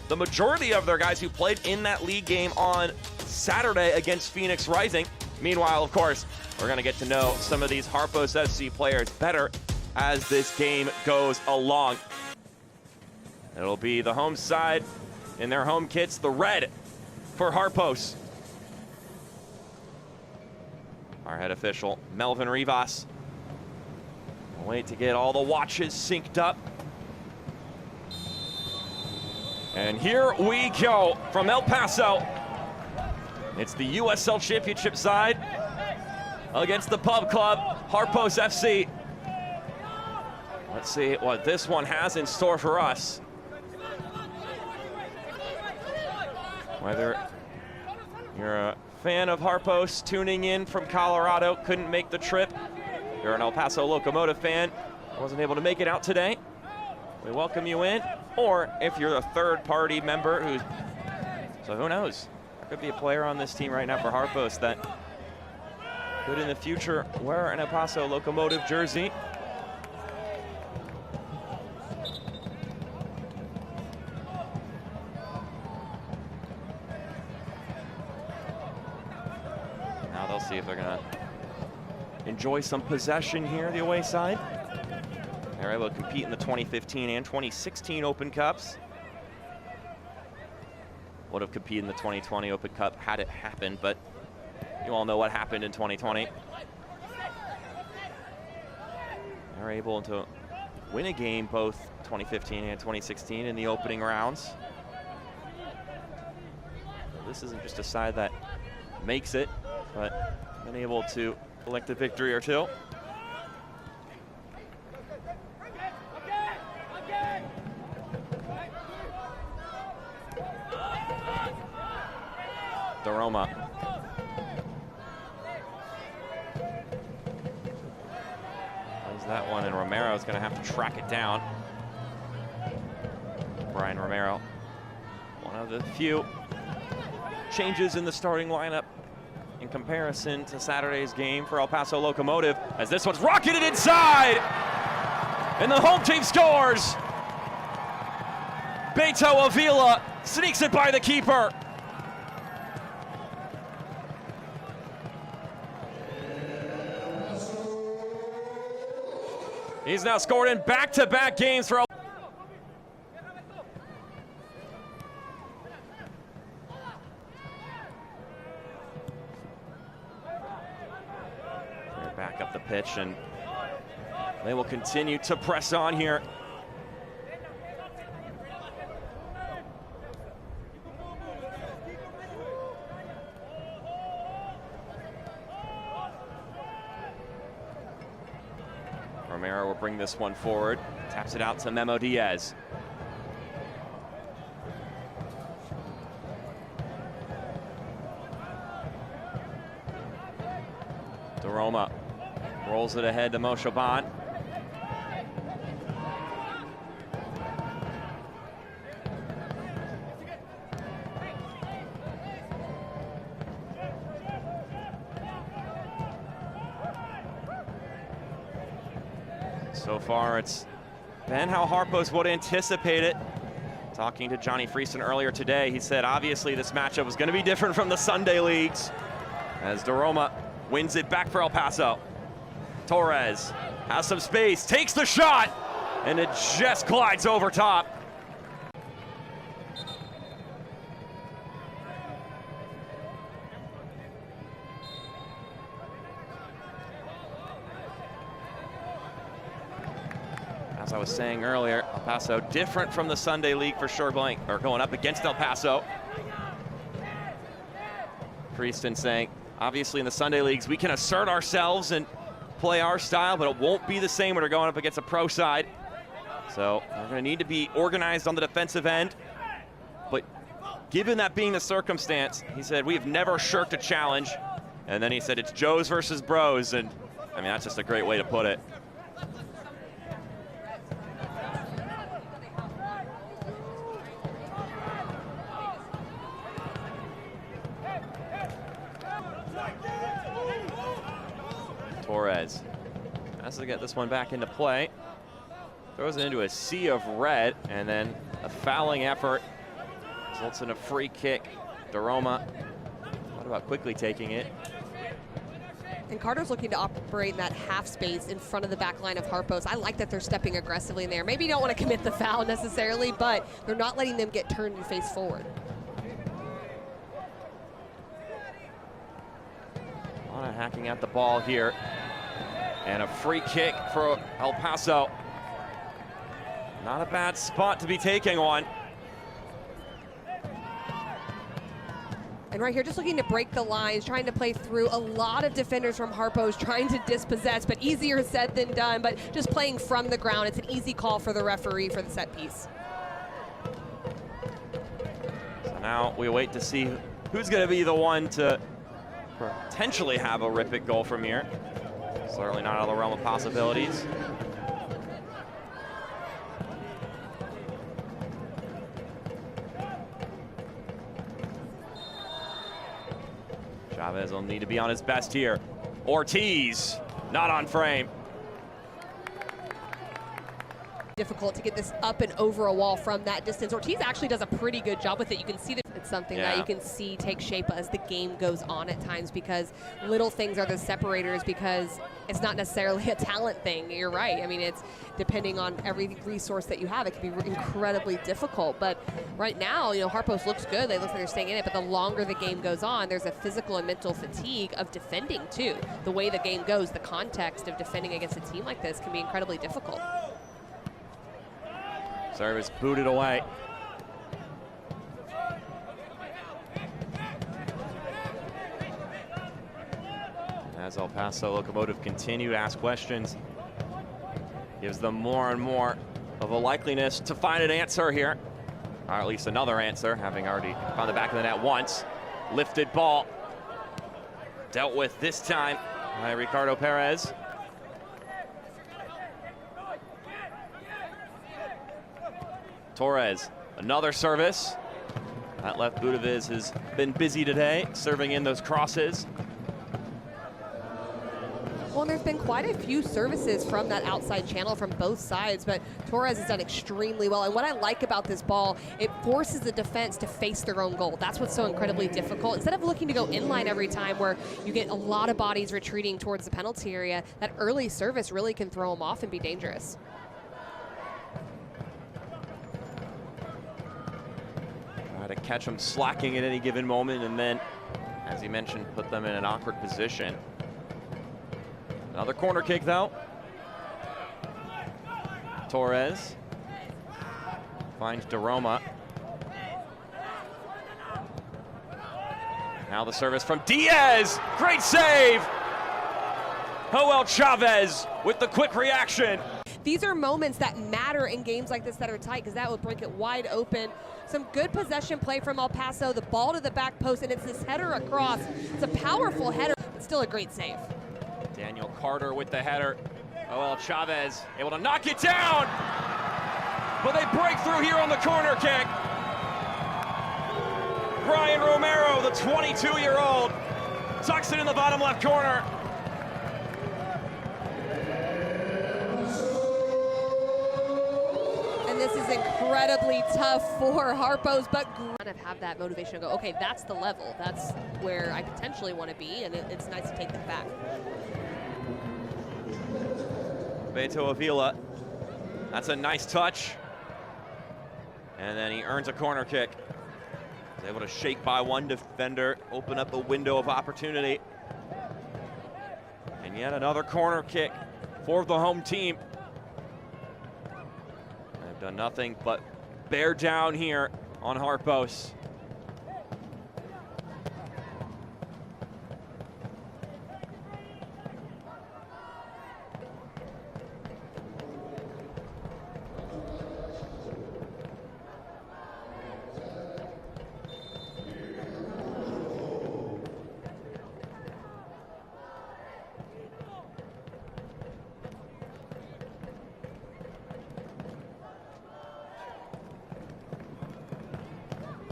the majority of their guys who played in that league game on Saturday against Phoenix Rising. Meanwhile, of course, we're going to get to know some of these Harpos FC players better as this game goes along. It'll be the home side in their home kits, the red for Harpos. Our head official, Melvin Rivas. We'll wait to get all the watches synced up. And here we go from El Paso. It's the USL Championship side against the Pub Club, Harpos FC. Let's see what this one has in store for us. Whether you're a fan of Harpos tuning in from Colorado, couldn't make the trip, you're an El Paso Locomotive fan, wasn't able to make it out today, we welcome you in. Or if you're a third-party member so who knows? There could be a player on this team right now for Harpos that could in the future wear an El Paso Locomotive jersey. Now they'll see if they're gonna enjoy some possession here, the away side. They're able to compete in the 2015 and 2016 Open Cups. Would have competed in the 2020 Open Cup had it happened, but you all know what happened in 2020. They're able to win a game both 2015 and 2016 in the opening rounds. So this isn't just a side that makes it, but been able to collect a victory or two. Roma. Plays that one, and Romero's going to have to track it down. Brian Romero, one of the few changes in the starting lineup in comparison to Saturday's game for El Paso Locomotive, as this one's rocketed inside, and the home team scores. Beto Avila sneaks it by the keeper. He's now scored in back-to-back games for They're back up the pitch, and they will continue to press on here. Romero will bring this one forward, taps it out to Memo Diaz. DeRoma rolls it ahead to Moshoban. So far, it's been how Harpos would anticipate it. Talking to Johnny Friesen earlier today, he said obviously this matchup was going to be different from the Sunday leagues, as DeRoma wins it back for El Paso. Torres has some space, takes the shot, and it just glides over top. As I was saying earlier, El Paso different from the Sunday league for sure, or going up against El Paso. Friesen saying, obviously in the Sunday leagues, we can assert ourselves and play our style, but it won't be the same when we're going up against a pro side. So we're going to need to be organized on the defensive end. But given that being the circumstance, he said, we've never shirked a challenge. And then he said, it's Joes versus Bros. And I mean, that's just a great way to put it. Torres has to get this one back into play. Throws it into a sea of red, and then a fouling effort Results in a free kick. DeRoma, what about quickly taking it? And Carter's looking to operate in that half space in front of the back line of Harpos. I like that they're stepping aggressively in there. Maybe you don't want to commit the foul necessarily, but they're not letting them get turned and face forward. A lot of hacking at the ball here. And a free kick for El Paso. Not a bad spot to be taking on. And right here, just looking to break the lines, trying to play through a lot of defenders from Harpos, trying to dispossess, but easier said than done. But just playing from the ground, it's an easy call for the referee for the set piece. So now we wait to see who's going to be the one to potentially have a rip it goal from here. Certainly not out of the realm of possibilities. Chavez will need to be on his best here. Ortiz, not on frame. Difficult to get this up and over a wall from that distance. Ortiz actually does a pretty good job with it. You can see that it's something that you can see take shape as the game goes on at times, because little things are the separators, because it's not necessarily a talent thing. You're right. I mean, it's depending on every resource that you have, it can be incredibly difficult. But right now, you know, Harpos looks good. They look like they're staying in it, but the longer the game goes on, there's a physical and mental fatigue of defending too. The way the game goes, the context of defending against a team like this can be incredibly difficult. Service booted away. As El Paso Locomotive continue to ask questions, gives them more and more of a likeliness to find an answer here, or at least another answer, having already found the back of the net once. Lifted ball, dealt with this time by Ricardo Perez. Torres, another service. That left boot of his has been busy today, serving in those crosses. Well, there's been quite a few services from that outside channel from both sides, but Torres has done extremely well. And what I like about this ball, it forces the defense to face their own goal. That's what's so incredibly difficult. Instead of looking to go inline every time where you get a lot of bodies retreating towards the penalty area, that early service really can throw them off and be dangerous. To catch them slacking at any given moment, and then, as you mentioned, put them in an awkward position. Another corner kick, though. Torres finds DeRoma. Now the service from Diaz. Great save! Joel Chavez with the quick reaction. These are moments that matter in games like this that are tight, because that would break it wide open. Some good possession play from El Paso, the ball to the back post, and it's this header across. It's a powerful header, but still a great save. Daniel Carter with the header. Joel Chavez able to knock it down, but they break through here on the corner kick. Brian Romero, the 22-year-old, tucks it in the bottom left corner. This is incredibly tough for Harpos, but kind of have that motivation to go, okay, that's the level. That's where I potentially want to be, and it's nice to take that back. Beto Avila, that's a nice touch. And then he earns a corner kick. He's able to shake by one defender, open up a window of opportunity. And yet another corner kick for the home team. Done nothing but bear down here on Harpos.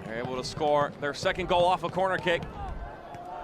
They're able to score their second goal off a corner kick.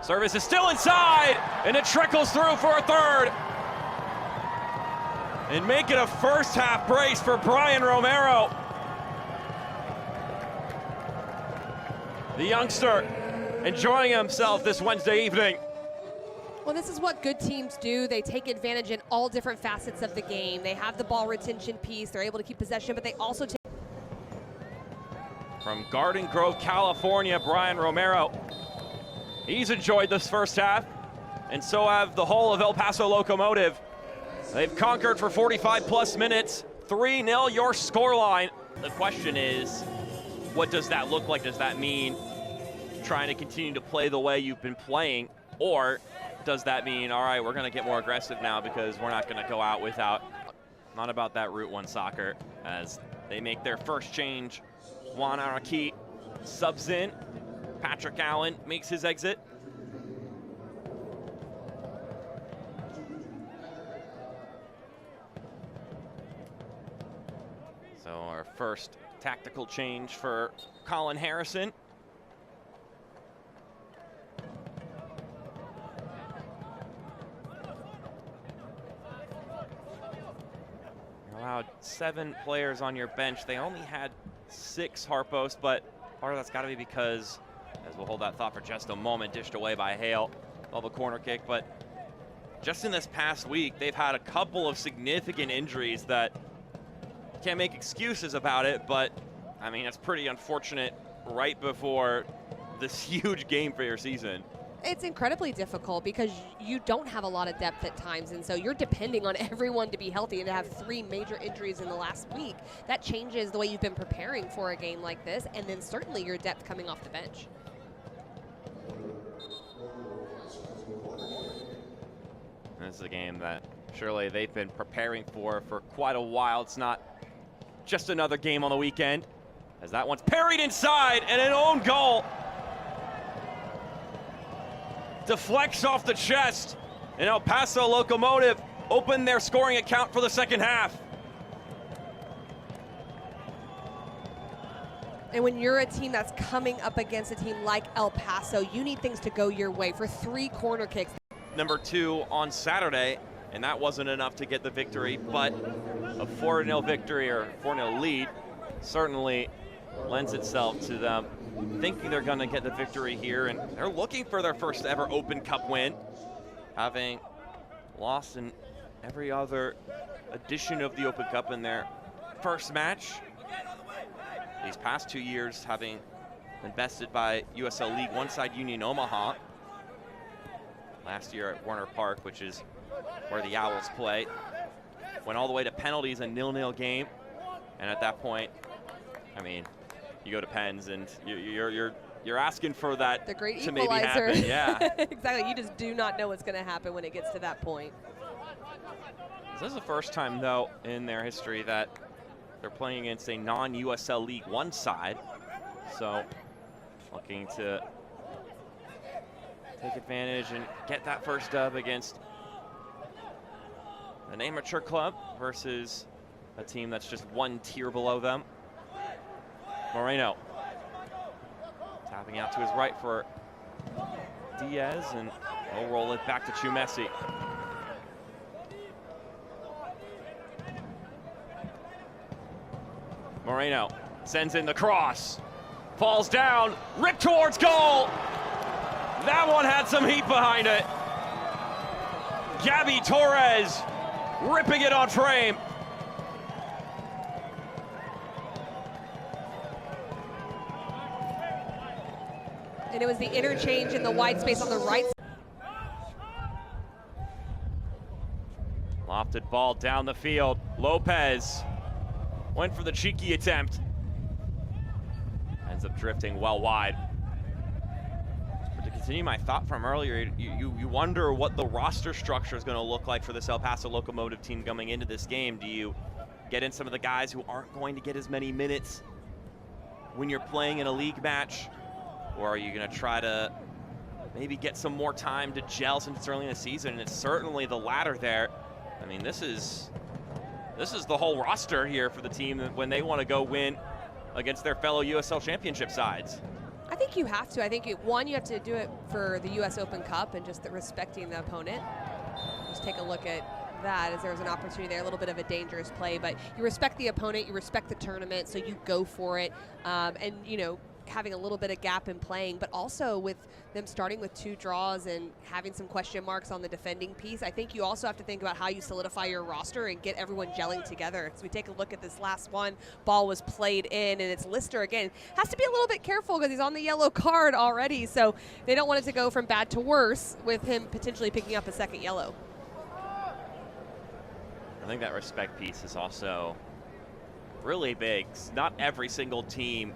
Service is still inside, and it trickles through for a third. And make it a first half brace for Brian Romero. the youngster, enjoying himself this Wednesday evening. Well, this is what good teams do. They take advantage in all different facets of the game. They have the ball retention piece. They're able to keep possession, but they also take... From Garden Grove, California, Brian Romero. He's enjoyed this first half, and so have the whole of El Paso Locomotive. They've conquered for 45-plus minutes. 3-0 your scoreline. The question is, what does that look like? Does that mean trying to continue to play the way you've been playing, or does that mean, all right, we're going to get more aggressive now because we're not going to go out without? Not about that Route 1 soccer as they make their first change. Juan Araki subs in. Patrick Allen makes his exit. So our first tactical change for Colin Harrison. You're allowed 7 players on your bench. They only had 6 Harpos, but part of that's got to be because, as we'll hold that thought for just a moment, dished away by Hale of a corner kick. But just in this past week, they've had a couple of significant injuries that can't make excuses about it, but I mean, it's pretty unfortunate right before this huge game for your season. It's incredibly difficult because you don't have a lot of depth at times, and so you're depending on everyone to be healthy, and to have 3 major injuries in the last week, that changes the way you've been preparing for a game like this, and then certainly your depth coming off the bench. This is a game that surely they've been preparing for quite a while. It's not just another game on the weekend, as that one's parried inside and an own goal. Deflects off the chest, and El Paso Locomotive opened their scoring account for the second half. And when you're a team that's coming up against a team like El Paso, you need things to go your way. For 3 corner kicks. Number 2 on Saturday, and that wasn't enough to get the victory, but a 4-0 victory or 4-0 lead certainly lends itself to them thinking they're going to get the victory here, and they're looking for their first ever Open Cup win, having lost in every other edition of the Open Cup in their first match. These past 2 years having been bested by USL League 1 side Union Omaha. Last year at Warner Park, which is where the Owls play. Went all the way to penalties, a 0-0 game, and at that point, I mean, you go to pens and you're asking for that the great to equalizer. maybe happen. Yeah, exactly. You just do not know what's going to happen when it gets to that point. This is the first time, though, in their history that they're playing against a non-USL League 1 side. So, looking to take advantage and get that first dub against an amateur club versus a team that's just 1 tier below them. Moreno tapping out to his right for Diaz, and he'll roll it back to Chumesi. Moreno sends in the cross, falls down, ripped towards goal. That one had some heat behind it. Gabby Torres ripping it on frame. And it was the interchange in the wide space on the right. Lofted ball down the field. Lopez went for the cheeky attempt. Ends up drifting well wide. But to continue my thought from earlier, you wonder what the roster structure is going to look like for this El Paso Locomotive team coming into this game. Do you get in some of the guys who aren't going to get as many minutes when you're playing in a league match? Or are you going to try to maybe get some more time to gel since it's early in the season? And it's certainly the latter there. I mean, this is the whole roster here for the team when they want to go win against their fellow USL Championship sides. I think you have to. I think, one, you have to do it for the U.S. Open Cup and just respecting the opponent. Just take a look at that, as there was an opportunity there, a little bit of a dangerous play, but you respect the opponent, you respect the tournament, so you go for it. And, you know, having a little bit of gap in playing, but also with them starting with 2 draws and having some question marks on the defending piece, I think you also have to think about how you solidify your roster and get everyone gelling together. So we take a look at this last one. Ball was played in, and it's Lister again. Has to be a little bit careful because he's on the yellow card already, so they don't want it to go from bad to worse with him potentially picking up a second yellow. I think that respect piece is also really big. Not every single team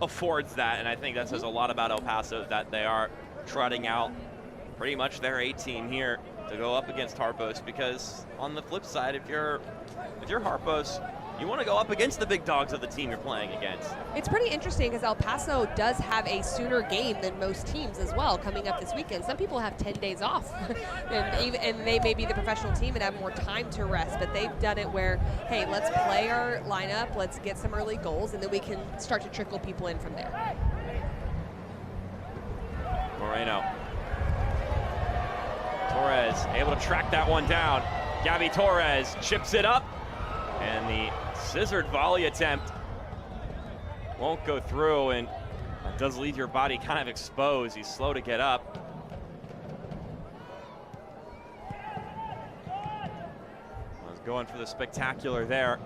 affords that, and I think that says a lot about El Paso, that they are trotting out pretty much their A team here to go up against Harpos, because on the flip side, if you're Harpos, you want to go up against the big dogs of the team you're playing against. It's pretty interesting because El Paso does have a sooner game than most teams as well coming up this weekend. Some people have 10 days off, and they may be the professional team and have more time to rest, but they've done it where, hey, let's play our lineup, let's get some early goals, and then we can start to trickle people in from there. Moreno. Torres able to track that one down. Gabby Torres chips it up, and the scissored volley attempt won't go through, and it does leave your body kind of exposed. He's slow to get up. I was going for the spectacular there.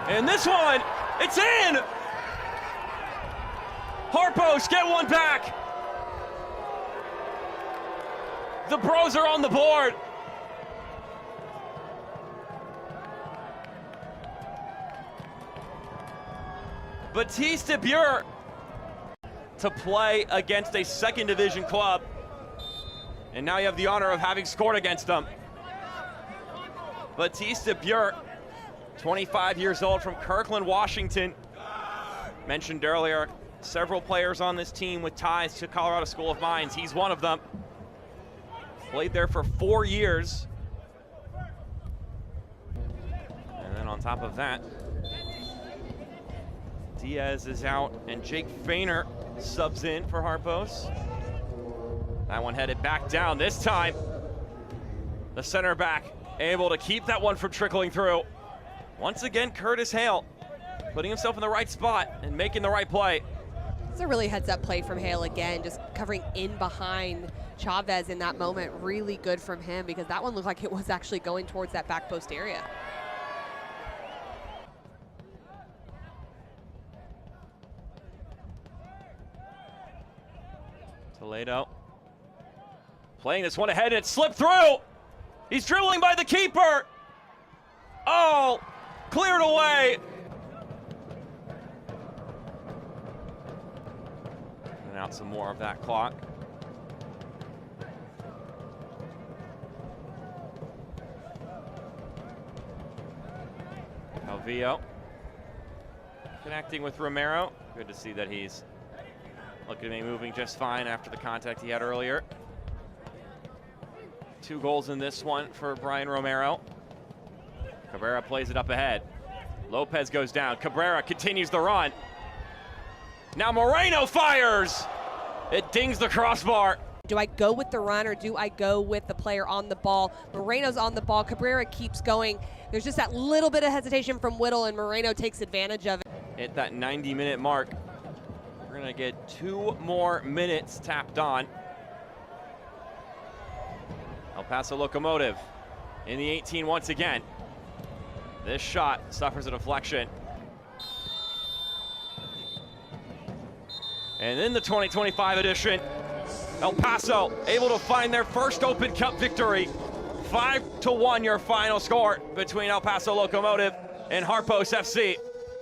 And this one, it's in! Harpos get one back! The Bros are on the board. Batista Buer to play against a second division club. And now you have the honor of having scored against them. Batista Buer, 25 years old, from Kirkland, Washington. Mentioned earlier, several players on this team with ties to Colorado School of Mines. He's one of them. Played there for 4 years. And then on top of that, Diaz is out, and Jake Fainer subs in for Harpos. That one headed back down. This time, the center back able to keep that one from trickling through. Once again, Curtis Hale putting himself in the right spot and making the right play. It's a really heads-up play from Hale again, just covering in behind Chavez in that moment. Really good from him, because that one looked like it was actually going towards that back post area. Toledo playing this one ahead, and it slipped through. He's dribbling by the keeper. Oh, cleared away. And out some more of that clock. Calvillo connecting with Romero. Good to see that he's looking to be moving just fine after the contact he had earlier. 2 goals in this one for Brian Romero. Cabrera plays it up ahead. Lopez goes down. Cabrera continues the run. Now Moreno fires. It dings the crossbar. Do I go with the run, or do I go with the player on the ball? Moreno's on the ball. Cabrera keeps going. There's just that little bit of hesitation from Whittle, and Moreno takes advantage of it. At that 90-minute mark, we're going to get 2 more minutes tapped on. El Paso Locomotive in the 18 once again. This shot suffers a deflection. And in the 2025 edition, El Paso able to find their first Open Cup victory. 5-1 your final score between El Paso Locomotive and Harpos FC.